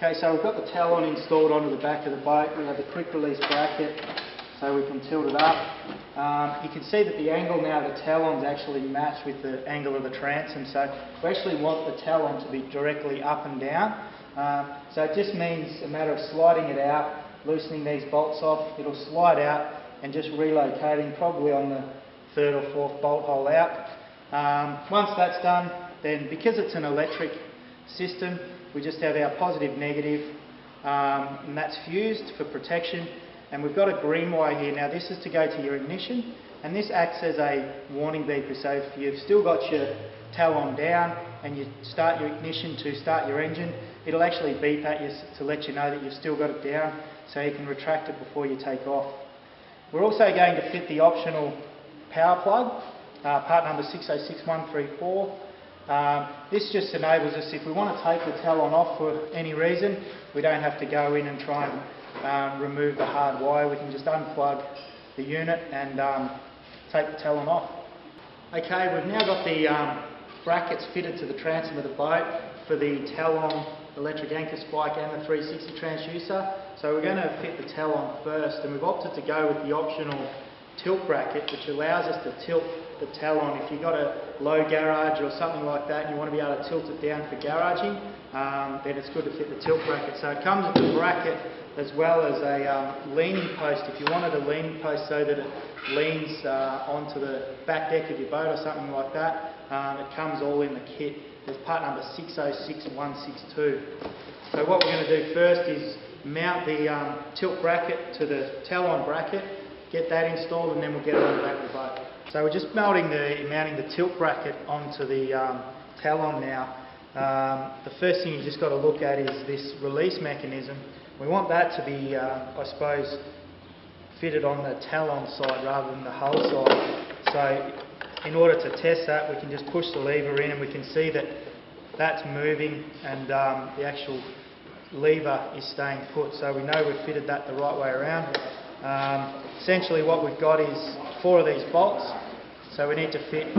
Okay, so we've got the Talon installed onto the back of the boat. We have the quick release bracket so we can tilt it up. You can see that the angle now of the Talon's actually matched with the angle of the transom, so we actually want the Talon to be directly up and down. So it just means a matter of sliding it out, loosening these bolts off. It'll slide out and just relocating probably on the third or fourth bolt hole out. Once that's done, then because it's an electric system, we just have our positive negative, and that's fused for protection. And we've got a green wire here. Now this is to go to your ignition, and this acts as a warning beeper. So if you've still got your Talon down and you start your ignition to start your engine, it'll actually beep at you to let you know that you've still got it down, so you can retract it before you take off. We're also going to fit the optional power plug, part number 606134. This just enables us, if we want to take the Talon off for any reason, we don't have to go in and try and remove the hard wire. We can just unplug the unit and take the Talon off. Okay, we've now got the brackets fitted to the transom of the boat for the Talon electric anchor spike and the 360 transducer. So we're going to fit the Talon first, and we've opted to go with the optional tilt bracket, which allows us to tilt the Talon. If you've got a low garage or something like that and you want to be able to tilt it down for garaging, then it's good to fit the tilt bracket. So it comes with the bracket as well as a leaning post. If you wanted a leaning post so that it leans onto the back deck of your boat or something like that, it comes all in the kit. There's part number 606162. So what we're going to do first is mount the tilt bracket to the Talon bracket, get that installed, and then we'll get it on the back of the boat. So we're just mounting the tilt bracket onto the Talon now. The first thing you just got to look at is this release mechanism. We want that to be, I suppose, fitted on the Talon side rather than the hull side. So in order to test that, we can just push the lever in and we can see that that's moving and the actual lever is staying put. So we know we've fitted that the right way around. Essentially what we've got is 4 of these bolts. So we need to fit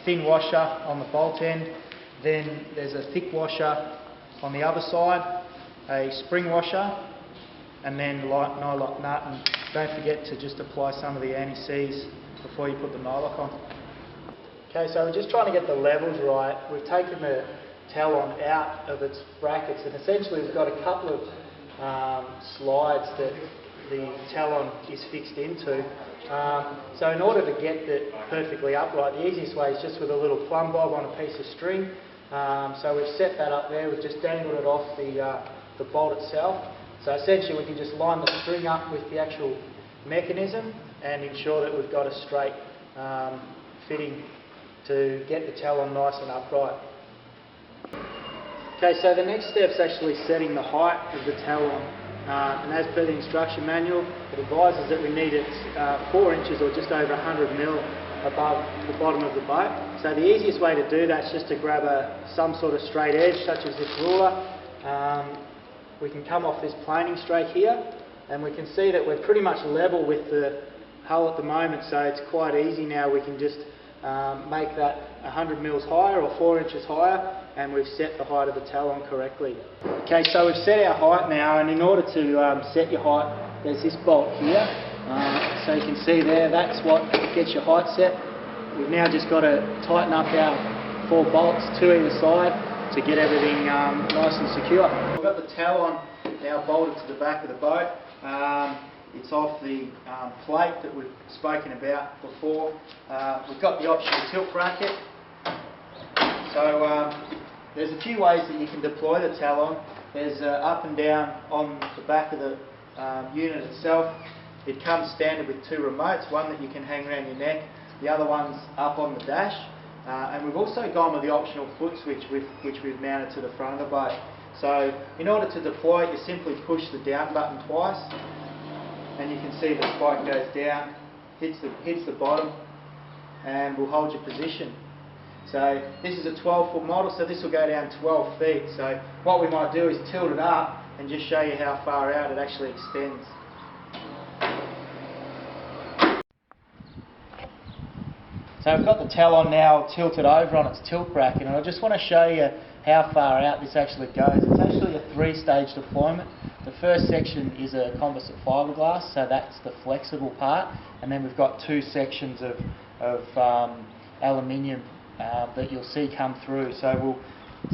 thin washer on the bolt end. Then there's a thick washer on the other side, a spring washer, and then light nylock nut. And don't forget to just apply some of the anti-seize before you put the nylock on. Okay, so we're just trying to get the levels right. We've taken the Talon out of its brackets, and essentially we've got a couple of slides that the Talon is fixed into. So in order to get it perfectly upright, the easiest way is just with a little plumb bob on a piece of string. So we've set that up there. We've just dangled it off the bolt itself. So essentially we can just line the string up with the actual mechanism and ensure that we've got a straight fitting to get the Talon nice and upright. Okay, so the next step is actually setting the height of the Talon. And as per the instruction manual, it advises that we need it 4 inches or just over 100 mil above the bottom of the boat. So the easiest way to do that is just to grab some sort of straight edge, such as this ruler. We can come off this planing strake here, and we can see that we're pretty much level with the hull at the moment, so it's quite easy now. We can just make that 100 mils higher or 4 inches higher, and we've set the height of the Talon correctly. Okay, so we've set our height now, and in order to set your height, there's this bolt here. So you can see there, that's what gets your height set. We've now just got to tighten up our 4 bolts, 2 either side, to get everything nice and secure. We've got the Talon now bolted to the back of the boat. It's off the plate that we've spoken about before. We've got the optional tilt bracket. So there's a few ways that you can deploy the Talon. There's up and down on the back of the unit itself. It comes standard with 2 remotes, one that you can hang around your neck, the other one's up on the dash. And we've also gone with the optional foot switch which we've mounted to the front of the boat. So in order to deploy it, you simply push the down button twice, and you can see the spike goes down, hits the bottom, and will hold your position. So this is a 12-foot model, so this will go down 12 feet. So what we might do is tilt it up and just show you how far out it actually extends. So we've got the Talon now tilted over on its tilt bracket, and I just want to show you how far out this actually goes. It's actually a 3-stage deployment. The first section is a composite fiberglass, so that's the flexible part, and then we've got 2 sections of aluminium that you'll see come through. So we'll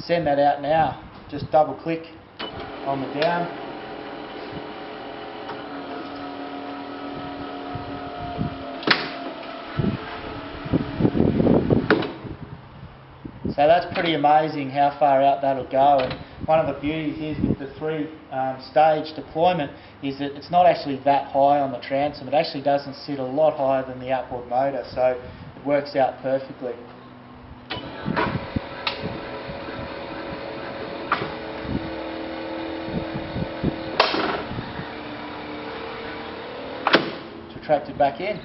send that out now. Just double click on the down. So that's pretty amazing how far out that'll go, and one of the beauties is with the 3-stage deployment is that it's not actually that high on the transom. It actually doesn't sit a lot higher than the outboard motor, so it works out perfectly. Retract it back in.